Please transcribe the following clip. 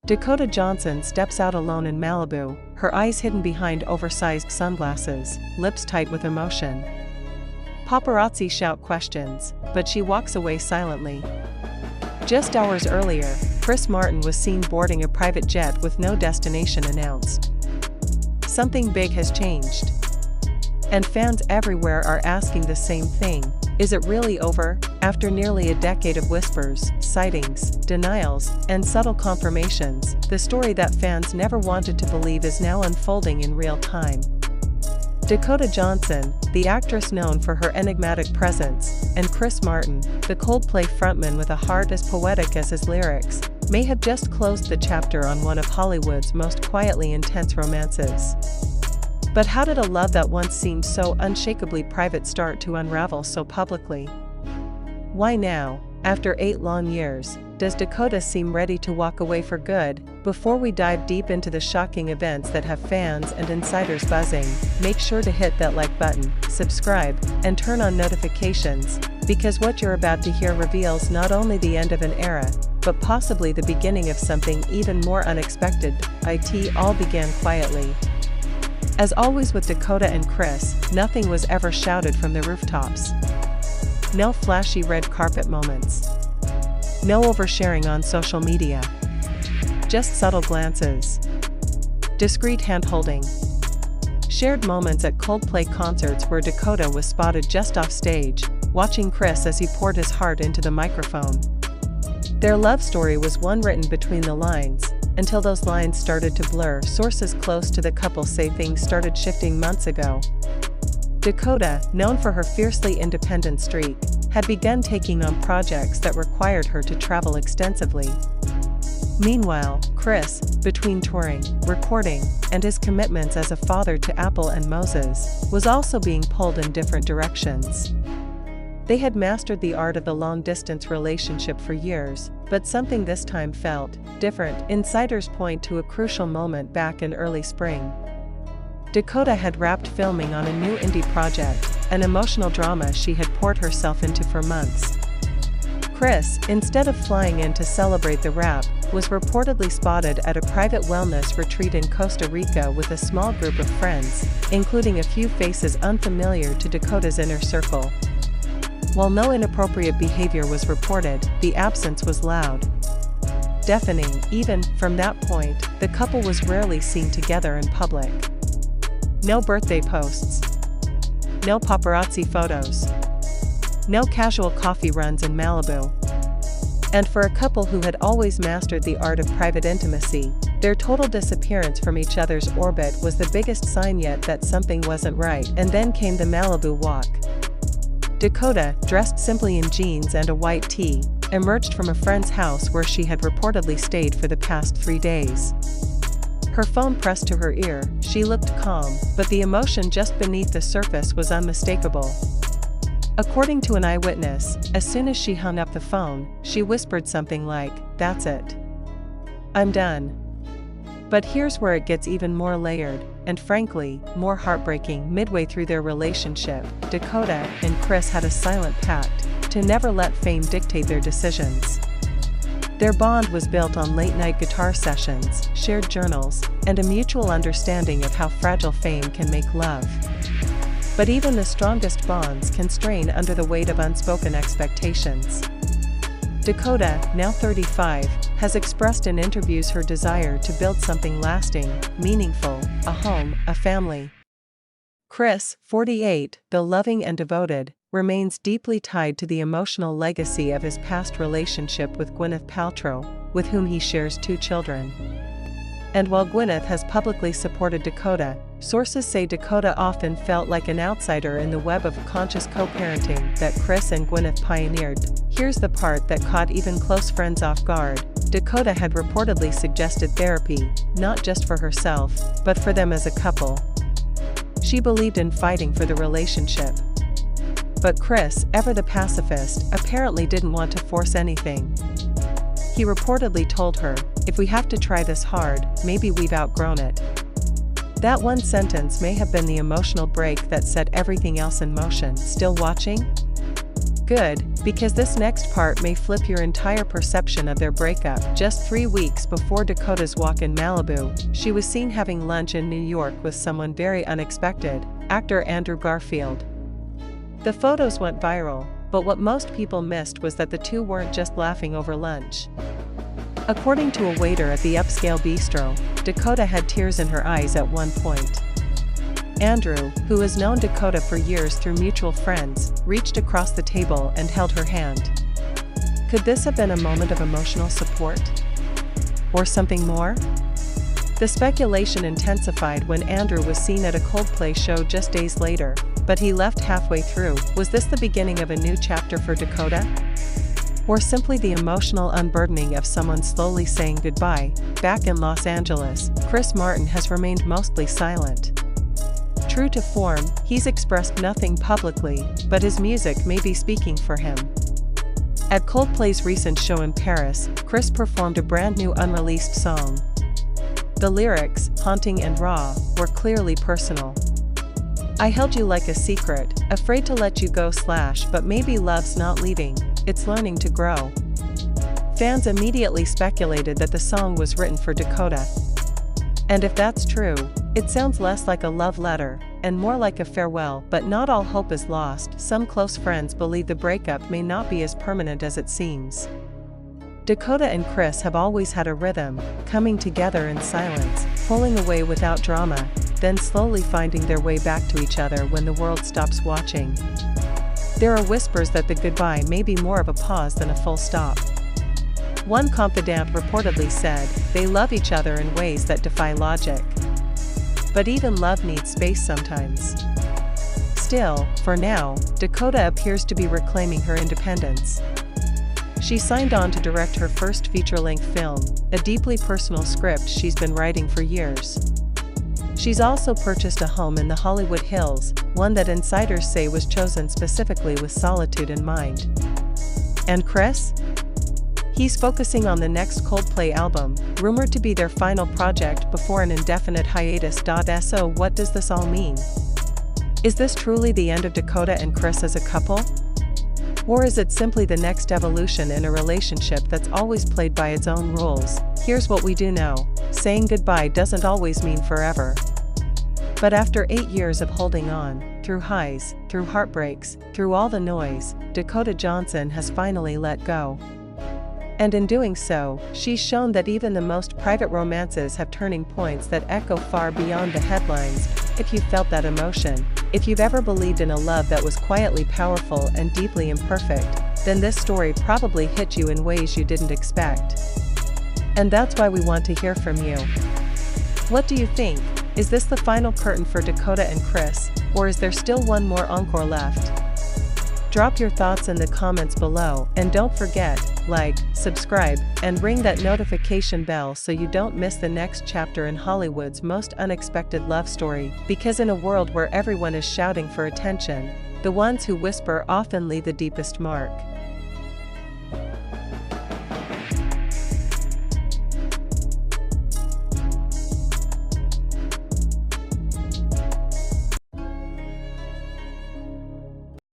Dakota Johnson steps out alone in Malibu, her eyes hidden behind oversized sunglasses, lips tight with emotion. Paparazzi shout questions, but she walks away silently. Just hours earlier, Chris Martin was seen boarding a private jet with no destination announced. Something big has changed. And fans everywhere are asking the same thing. Is it really over? After nearly a decade of whispers, sightings, denials, and subtle confirmations, the story that fans never wanted to believe is now unfolding in real time. Dakota Johnson, the actress known for her enigmatic presence, and Chris Martin, the Coldplay frontman with a heart as poetic as his lyrics, may have just closed the chapter on one of Hollywood's most quietly intense romances. But how did a love that once seemed so unshakably private start to unravel so publicly? Why now, after 8 long years, does Dakota seem ready to walk away for good? Before we dive deep into the shocking events that have fans and insiders buzzing, make sure to hit that like button, subscribe, and turn on notifications, because what you're about to hear reveals not only the end of an era, but possibly the beginning of something even more unexpected. It all began quietly. As always with Dakota and Chris, nothing was ever shouted from the rooftops. No flashy red carpet moments. No oversharing on social media. Just subtle glances. Discreet hand-holding. Shared moments at Coldplay concerts where Dakota was spotted just off stage, watching Chris as he poured his heart into the microphone. Their love story was one written between the lines, until those lines started to blur. Sources close to the couple say things started shifting months ago. Dakota, known for her fiercely independent streak, had begun taking on projects that required her to travel extensively. Meanwhile, Chris, between touring, recording, and his commitments as a father to Apple and Moses, was also being pulled in different directions. They had mastered the art of the long-distance relationship for years, but something this time felt different. Insiders point to a crucial moment back in early spring. Dakota had wrapped filming on a new indie project, an emotional drama she had poured herself into for months. Chris, instead of flying in to celebrate the wrap, was reportedly spotted at a private wellness retreat in Costa Rica with a small group of friends, including a few faces unfamiliar to Dakota's inner circle. While no inappropriate behavior was reported, the absence was loud. Deafening. Even from that point, the couple was rarely seen together in public. No birthday posts. No paparazzi photos. No casual coffee runs in Malibu. And for a couple who had always mastered the art of private intimacy, their total disappearance from each other's orbit was the biggest sign yet that something wasn't right. And then came the Malibu walk. Dakota, dressed simply in jeans and a white tee, emerged from a friend's house where she had reportedly stayed for the past 3 days. Her phone pressed to her ear, she looked calm, but the emotion just beneath the surface was unmistakable. According to an eyewitness, as soon as she hung up the phone, she whispered something like, "That's it. I'm done." But here's where it gets even more layered, and frankly, more heartbreaking. Midway through their relationship, Dakota and Chris had a silent pact to never let fame dictate their decisions. Their bond was built on late-night guitar sessions, shared journals, and a mutual understanding of how fragile fame can make love. But even the strongest bonds can strain under the weight of unspoken expectations. Dakota, now 35, has expressed in interviews her desire to build something lasting, meaningful, a home, a family. Chris, 48, though loving and devoted, remains deeply tied to the emotional legacy of his past relationship with Gwyneth Paltrow, with whom he shares 2 children. And while Gwyneth has publicly supported Dakota, sources say Dakota often felt like an outsider in the web of conscious co-parenting that Chris and Gwyneth pioneered. Here's the part that caught even close friends off guard. Dakota had reportedly suggested therapy, not just for herself, but for them as a couple. She believed in fighting for the relationship. But Chris, ever the pacifist, apparently didn't want to force anything. He reportedly told her, "If we have to try this hard, maybe we've outgrown it." That one sentence may have been the emotional break that set everything else in motion. Still watching? Good, because this next part may flip your entire perception of their breakup. Just 3 weeks before Dakota's walk in Malibu, she was seen having lunch in New York with someone very unexpected, actor Andrew Garfield. The photos went viral, but what most people missed was that the two weren't just laughing over lunch. According to a waiter at the upscale bistro, Dakota had tears in her eyes at one point. Andrew, who has known Dakota for years through mutual friends, reached across the table and held her hand. Could this have been a moment of emotional support? Or something more? The speculation intensified when Andrew was seen at a Coldplay show just days later, but he left halfway through. Was this the beginning of a new chapter for Dakota? Or simply the emotional unburdening of someone slowly saying goodbye? Back in Los Angeles, Chris Martin has remained mostly silent. True to form, he's expressed nothing publicly, but his music may be speaking for him. At Coldplay's recent show in Paris, Chris performed a brand new unreleased song. The lyrics, haunting and raw, were clearly personal. I held you like a secret, afraid to let you go / but maybe love's not leaving, it's learning to grow. Fans immediately speculated that the song was written for Dakota. And if that's true, it sounds less like a love letter, and more like a farewell. But not all hope is lost. Some close friends believe the breakup may not be as permanent as it seems. Dakota and Chris have always had a rhythm, coming together in silence, pulling away without drama, then slowly finding their way back to each other when the world stops watching. There are whispers that the goodbye may be more of a pause than a full stop. One confidant reportedly said, they love each other in ways that defy logic. But even love needs space sometimes. Still, for now, Dakota appears to be reclaiming her independence. She signed on to direct her first feature-length film, a deeply personal script she's been writing for years. She's also purchased a home in the Hollywood Hills, one that insiders say was chosen specifically with solitude in mind. And Chris? He's focusing on the next Coldplay album, rumored to be their final project before an indefinite hiatus. So what does this all mean? Is this truly the end of Dakota and Chris as a couple? Or is it simply the next evolution in a relationship that's always played by its own rules? Here's what we do know: saying goodbye doesn't always mean forever. But after 8 years of holding on, through highs, through heartbreaks, through all the noise, Dakota Johnson has finally let go. And in doing so, she's shown that even the most private romances have turning points that echo far beyond the headlines. If you felt that emotion, if you've ever believed in a love that was quietly powerful and deeply imperfect, then this story probably hit you in ways you didn't expect. And that's why we want to hear from you. What do you think? Is this the final curtain for Dakota and Chris, or is there still one more encore left? Drop your thoughts in the comments below, and don't forget, like, subscribe, and ring that notification bell so you don't miss the next chapter in Hollywood's most unexpected love story. Because in a world where everyone is shouting for attention, the ones who whisper often leave the deepest mark.